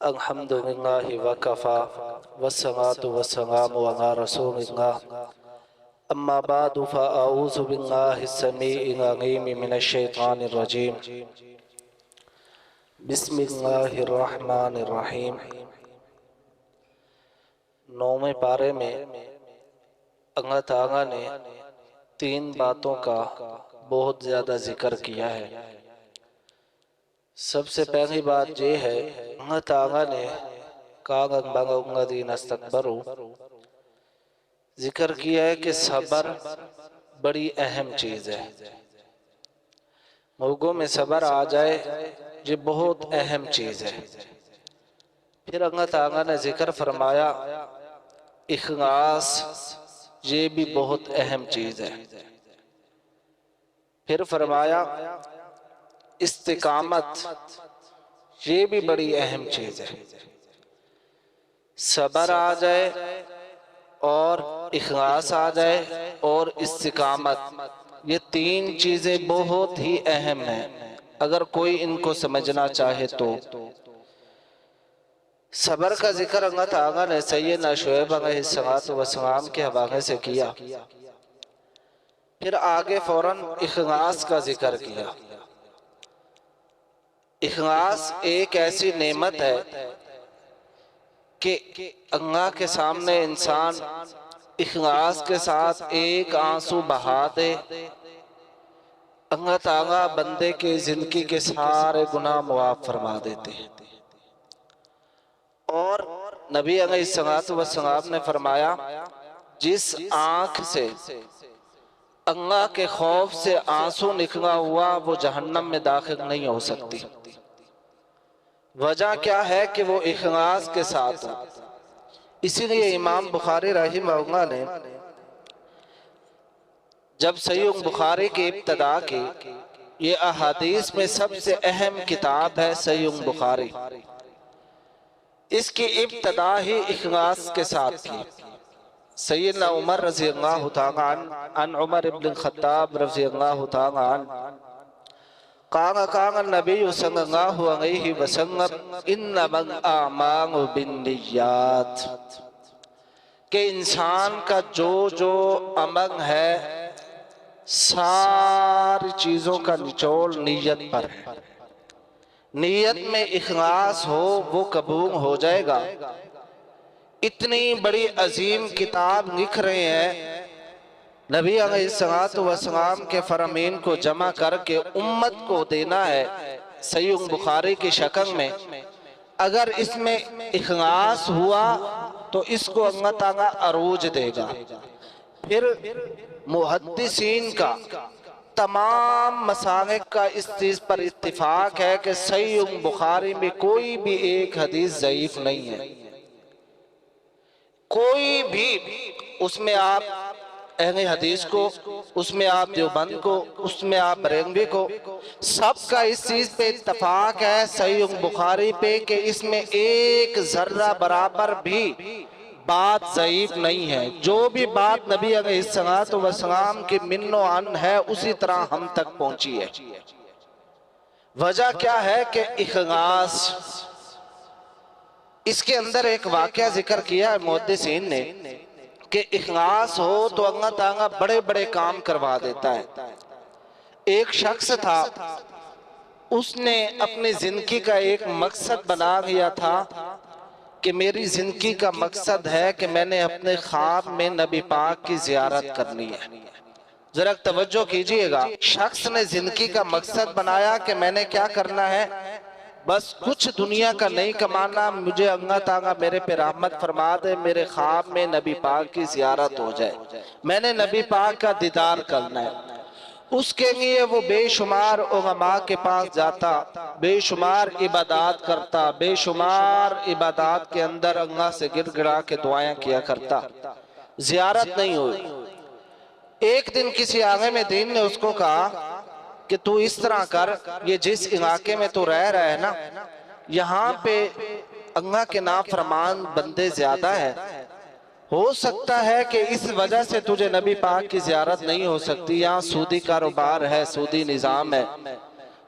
الحمدللہ وکفا والصلاة والسلام علی رسول اللہ اما بعد فاعوذ باللہ السمیع العلیم من الشیطان الرجیم بسم اللہ الرحمن الرحیم۔ 9ویں پارے میں اللہ تعالیٰ نے 3 باتوں کا بہت زیادہ ذکر کیا ہے۔ سب سے پہلی بات یہ ہے اللہ تعالیٰ نے قال الذین استکبروا ذکر کیا ہے کہ صبر بڑی اہم چیز ہے۔ لوگوں میں صبر آ جائے یہ بہت اہم چیز ہے۔ پھر اللہ تعالیٰ نے ذکر فرمایا اخلاص، یہ بھی بہت اہم چیز ہے۔ پھر فرمایا استقامت، یہ بھی بڑی اہم چیز ہے۔ صبر آ جائے اور اخلاص آ جائے اور استقامت، یہ 3 چیزیں بہت ہی اہم ہیں اگر کوئی ان کو سمجھنا چاہے تو۔ صبر کا ذکر اللہ تعالیٰ نے سیدنا شعیب علیہ السلام کے حوالے سے کیا، پھر آگے فوراً اخلاص کا ذکر کیا۔ اخلاص ایک ایسی نعمت ہے کہ اللہ کے سامنے انسان اخلاص کے ساتھ ایک آنسو بہا دے، اللہ تعالیٰ بندے کے زندگی کے سارے گناہ معاف فرما دیتے ہیں۔ اور نبی علیہ السلام نے فرمایا جس آنکھ سے اللہ کے خوف سے آنسو نکلا ہوا وہ جہنم میں داخل نہیں ہو سکتی۔ وجہ کیا ہے کہ وہ اخلاص کے ساتھ ہو۔ اسی لیے امام بخاری رحمہ اللہ نے جب صحیح بخاری کی ابتدا کی، یہ احادیث میں سب سے اہم کتاب ہے صحیح بخاری، اس کی ابتدا ہی اخلاص کے ساتھ کی۔ سیدنا عمر رضی اللہ تعالیٰ عن عمر بن الخطاب رضی اللہ تعالیٰ عنہ قال النبی صلی اللہ علیہ وسلم انما الاعمال بالنیات، کہ انسان کا جو عمل ہے ساری چیزوں کا نچوڑ نیت پر ہے۔ نیت میں اخلاص ہو وہ قبول ہو جائے گا۔ اتنی بڑی عظیم کتاب لکھ رہے ہیں، نبی علیہ السلام کے فرامین کو جمع کر کے امت کو دینا ہے صحیح بخاری کی شکل میں۔ اگر اس میں اخلاص ہوا تو اس کو اللہ تعالیٰ عروج دے گا۔ پھر محدثین کا تمام مسالک کا اس چیز پر اتفاق ہے کہ صحیح بخاری میں کوئی بھی ایک حدیث ضعیف نہیں ہے۔ کوئی بھی، اس میں آپ اہل حدیث کو، اس میں آپ دیوبند کو، اس میں آپ بریلوی کو، سب کا اس چیز پہ اتفاق ہے صحیح بخاری پہ کہ اس میں ایک ذرہ برابر بھی بات ضعیف نہیں ہے۔ جو بھی بات نبی علیہ السلام کی من و عن ہے اسی طرح ہم تک پہنچی ہے۔ وجہ کیا ہے کہ اخلاص۔ اس کے اندر ایک واقعہ ذکر کیا ہے محدثین نے کہ اخلاص ہو تو اللہ تعالیٰ بڑے بڑے کام کروا دیتا ہے۔ ایک شخص تھا، اس نے اپنی زندگی کا ایک مقصد بنا لیا تھا کہ میری زندگی کا مقصد ہے کہ میں نے اپنے خواب میں نبی پاک کی زیارت کرنی ہے۔ ذرا توجہ کیجئے گا، شخص نے زندگی کا مقصد بنایا کہ میں نے کیا کرنا ہے، بس کچھ دنیا کا نہیں کمانا، مجھے اللہ تعالیٰ میرے پہ رحمت فرما دے، میرے خواب میں نبی پاک کی زیارت ہو جائے، میں نے نبی پاک کا دیدار کرنا ہے۔ اس کے لیے وہ بے شمار علماء کے پاس جاتا، بے شمار عبادات کرتا، بے شمار عبادات کے اندر اللہ سے گر گڑا کے دعائیں کیا کرتا، زیارت نہیں ہوئی۔ ایک دن کسی عالم دین نے اس کو کہا کہ تو اس طرح کر، یہ جس علاقے میں تو رہ رہا ہے نا، یہاں پہ اللہ کے نافرمان بندے زیادہ ہیں، ہو سکتا ہے کہ اس وجہ سے تجھے نبی پاک کی زیارت نہیں ہو سکتی، یہاں سودی کاروبار ہے، سودی نظام ہے،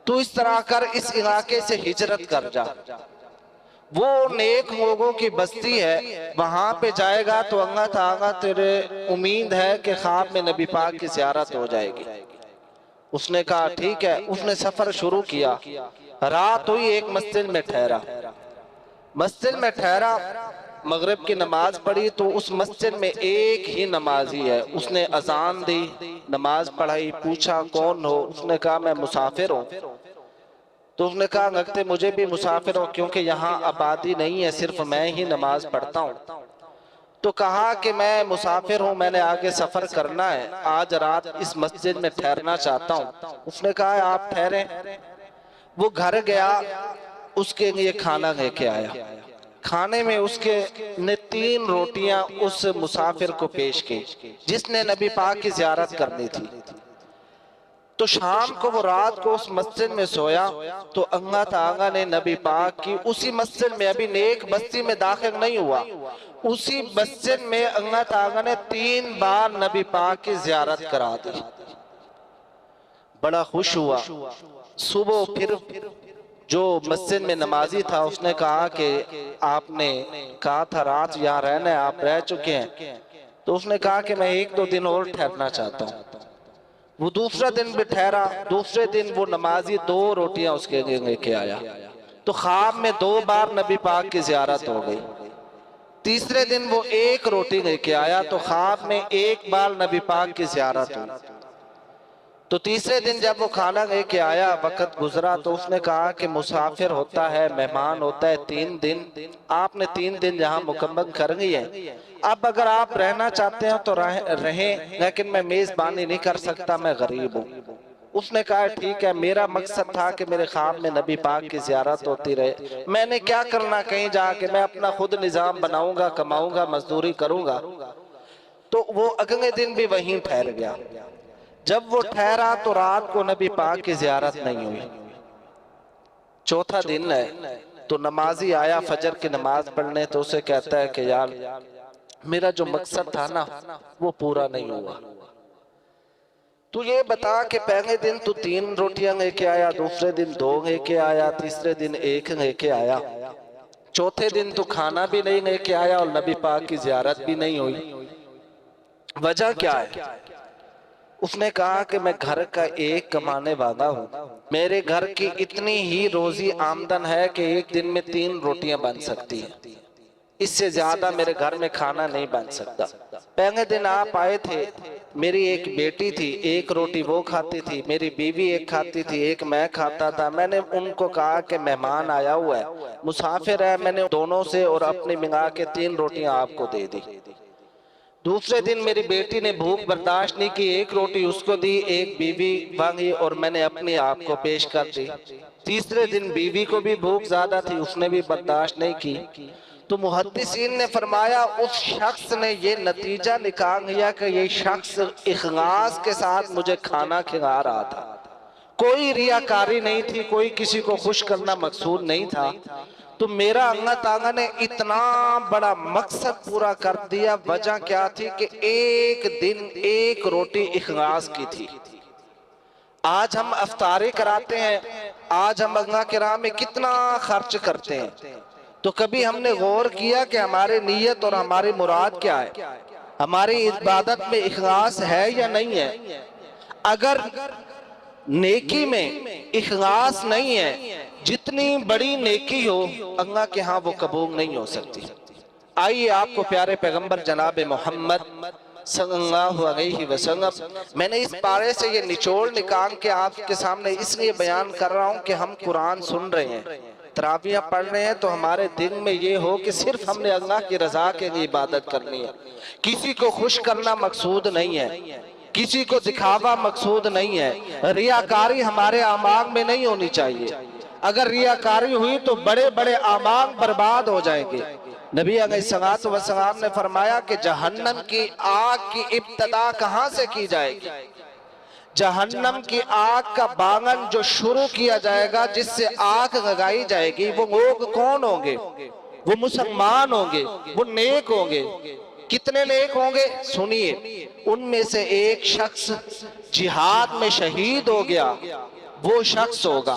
تو اس طرح کر اس علاقے سے ہجرت کر جا۔ وہ نیک لوگوں کی بستی ہے، وہاں پہ جائے گا تو اللہ تعالیٰ تیرے امید ہے کہ خواب میں نبی پاک کی زیارت ہو جائے گی۔ اس نے کہا ٹھیک ہے، اس نے سفر شروع کیا، رات ہوئی، ایک مسجد میں ٹھہرا، مسجد میں ٹھہرا، مغرب کی نماز پڑھی تو اس مسجد میں ایک ہی نمازی ہے، اس نے اذان دی، نماز پڑھائی، پوچھا کون ہو، اس نے کہا میں مسافر ہوں، تو اس نے کہا لگتے مجھے بھی مسافر ہو کیونکہ یہاں آبادی نہیں ہے، صرف میں ہی نماز پڑھتا ہوں، تو کہا کہ میں مسافر ہوں، میں نے آگے سفر کرنا ہے، آج رات اس مسجد میں ٹھہرنا چاہتا ہوں۔ اس نے کہا آپ ٹھہریں، وہ گھر گیا، اس کے لیے کھانا لے کے آیا، کھانے میں اس کے نے 3 روٹیاں اس مسافر کو پیش کی جس نے نبی پاک کی زیارت کرنی تھی۔ تو شام کو وہ رات کو اس مسجد میں سویا تو اللہ تعالیٰ نے نبی پاک کی اسی مسجد میں، ابھی نیک بستی میں داخل نہیں ہوا، اسی مسجد میں اللہ تعالیٰ نے 3 بار نبی پاک کی زیارت کرا دی۔ بڑا خوش ہوا، صبح پھر جو مسجد میں نمازی تھا اس نے کہا کہ آپ نے کہا تھا رات یہاں رہنا ہے، آپ رہ چکے ہیں، تو اس نے کہا کہ میں 1-2 دن اور ٹھہرنا چاہتا ہوں۔ وہ دوسرا دن بھی ٹھہرا، دوسرے دن وہ نمازی 2 روٹیاں اس کے لے کے آیا، تو خواب میں 2 بار نبی پاک کی زیارت ہو گئی۔ تیسرے دن وہ 1 روٹی لے کے آیا تو خواب میں 1 بار نبی پاک کی زیارت ہوئی۔ تو تیسرے دن جب وہ کھانا لے کے آیا، وقت گزرا تو اس نے کہا کہ مسافر ہوتا ہے، مہمان ہوتا ہے 3 دن، آپ نے 3 دن یہاں مکمل کر لیے، اب اگر آپ رہنا چاہتے ہیں تو رہیں، لیکن میں میزبانی نہیں کر سکتا، میں غریب ہوں۔ اس نے کہا ٹھیک ہے، میرا مقصد تھا کہ میرے خواب میں نبی پاک کی زیارت ہوتی رہے، میں نے کیا کرنا کہیں جا کے، میں اپنا خود نظام بناؤں گا، کماؤں گا، مزدوری کروں گا۔ تو وہ اگلے دن بھی وہیں ٹھہر گیا۔ جب وہ ٹھہرا تو رات کو نبی پاک کی زیارت نہیں ہوئی۔ چوتھا دن ہے تو نمازی آیا فجر کی نماز پڑھنے، تو اسے کہتا ہے کہ یار میرا جو مقصد تھا نا وہ پورا نہیں ہوا، تو یہ بتا کہ پہلے دن تو 3 روٹیاں لے کے آیا، دوسرے دن 2 لے کے آیا، تیسرے دن 1 لے کے آیا، چوتھے دن تو کھانا بھی نہیں لے کے آیا اور نبی پاک کی زیارت بھی نہیں ہوئی، وجہ کیا ہے؟ اس نے کہا کہ میں گھر کا ایک کمانے والا ہوں، میرے گھر کی اتنی ہی روزی آمدن ہے کہ ایک دن میں 3 روٹیاں بن سکتی ہیں، اس سے زیادہ میرے گھر میں کھانا نہیں بن سکتا۔ پہلے دن آپ آئے تھے، میری ایک بیٹی تھی، 1 روٹی وہ کھاتی تھی، میری بیوی 1 کھاتی تھی، 1 میں کھاتا تھا، میں نے ان کو کہا کہ مہمان آیا ہوا ہے، مسافر ہے، میں نے دونوں سے اور اپنی ملا کے 3 روٹیاں آپ کو دے دی۔ دوسرے دن میری بیٹی نے بھوک برداشت نہیں کی، 1 روٹی اس کو دی، 1 بیوی مانگی اور میں نے اپنی آپ کو پیش کر دی۔ تیسرے دن بیوی کو بھی بھوک زیادہ تھی، اس نے بھی برداشت نہیں کی، تو محدثین نے فرمایا اس شخص نے یہ نتیجہ نکال لیا کہ یہ شخص اخلاص کے ساتھ مجھے کھانا کھلا رہا تھا، کوئی ریاکاری نہیں تھی، کوئی کسی کو خوش کرنا مقصود نہیں تھا، تو میرا اللہ تعالیٰ نے اتنا بڑا مقصد پورا کر دیا۔ وجہ کیا تھی کہ 1 دن 1 روٹی اخلاص کی تھی۔ آج ہم افطاری کراتے ہیں، آج ہم اللہ کے راہ میں کتنا خرچ کرتے ہیں، تو کبھی ہم نے غور کیا کہ ہماری نیت اور ہماری مراد کیا ہے، ہماری عبادت میں اخلاص ہے یا نہیں ہے؟ اگر نیکی میں اخلاص نہیں ہے، جتنی بڑی نیکی ہو اللہ کے ہاں وہ قبول نہیں ہو سکتی۔ آئیے آپ کو پیارے پیغمبر جناب محمد صلی اللہ علیہ وسلم، میں نے اس پارے سے یہ نچوڑ نکال کے آپ کے سامنے اس لیے بیان کر رہا ہوں کہ ہم قرآن سن رہے ہیں، تراویح پڑھ رہے ہیں، تو ہمارے دل میں یہ ہو کہ صرف ہم نے اللہ کی رضا کے لیے عبادت کرنی ہے، کسی کو خوش کرنا مقصود نہیں ہے، کسی کو دکھاوا مقصود نہیں ہے، ریاکاری ہمارے اعمال میں نہیں ہونی چاہیے، اگر ریاکاری ہوئی تو بڑے بڑے اعمال برباد ہو جائیں گے۔ نبی علیہ السلام نے فرمایا کہ جہنم کی آگ کی ابتدا کہاں سے کی جائے گی؟ جہنم کی آگ کا بانگن جو شروع کیا جائے گا، جس سے آگ لگائی جائے گی، وہ لوگ کون ہوں گے؟ وہ مسلمان ہوں گے، وہ نیک ہوں گے۔ کتنے نیک ہوں گے؟ سنیے، ان میں سے ایک شخص جہاد میں شہید ہو گیا، وہ شخص ہوگا۔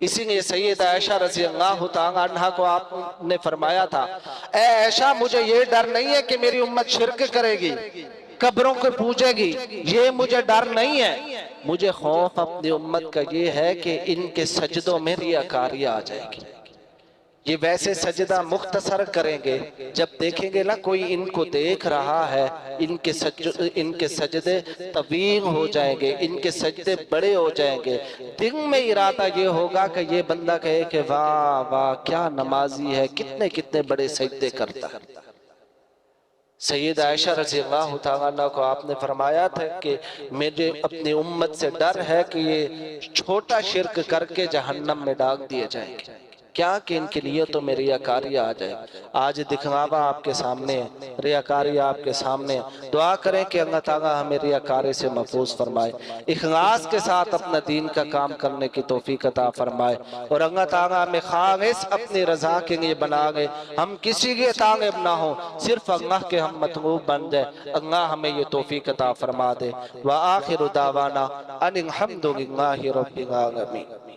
اسی لیے سید عائشہ رضی اللہ تعالیٰ عنہ کو آپ نے فرمایا تھا، اے عائشہ مجھے یہ ڈر نہیں ہے کہ میری امت شرک کرے گی، قبروں کو پوجے گی، یہ مجھے ڈر نہیں ہے، مجھے خوف اپنی امت کا یہ ہے کہ ان کے سجدوں میں ریاکاری آ جائے گی۔ یہ ویسے سجدہ مختصر کریں گے، جب دیکھیں گے نا کوئی ان کو دیکھ رہا ہے، ان کے سجدے طویل ہو جائیں گے، ان کے سجدے بڑے ہو جائیں گے، دل میں ارادہ یہ ہوگا کہ یہ بندہ کہے کہ واہ واہ کیا نمازی ہے، کتنے کتنے بڑے سجدے کرتا ہے۔ سید عائشہ رضی اللہ تعالیٰ عنہ کو آپ نے فرمایا تھا کہ مجھے اپنی امت سے ڈر ہے کہ یہ چھوٹا شرک کر کے جہنم میں ڈال دیے جائیں گے، کیا کہ ان کی نیتوں میں ریاکاری آ جائے۔ آج دکھلاوا آپ کے سامنے ہے، ریاکاری آپ کے سامنے ہے، دعا کریں کہ اللہ تعالیٰ ہمیں ریاکاری سے محفوظ فرمائے، اخلاص کے ساتھ اپنا دین کا کام کرنے کی توفیق عطا فرمائے، اور اللہ تعالیٰ ہمیں خالص اپنی رضا کے لیے بنا گئے، ہم کسی کے طالب نہ ہوں، صرف اللہ کے ہم مطلوب بن جائے۔ اللہ ہمیں یہ توفیق عطا فرما دے۔ وآخر دعوانا ان الحمد للہ رب العالمین۔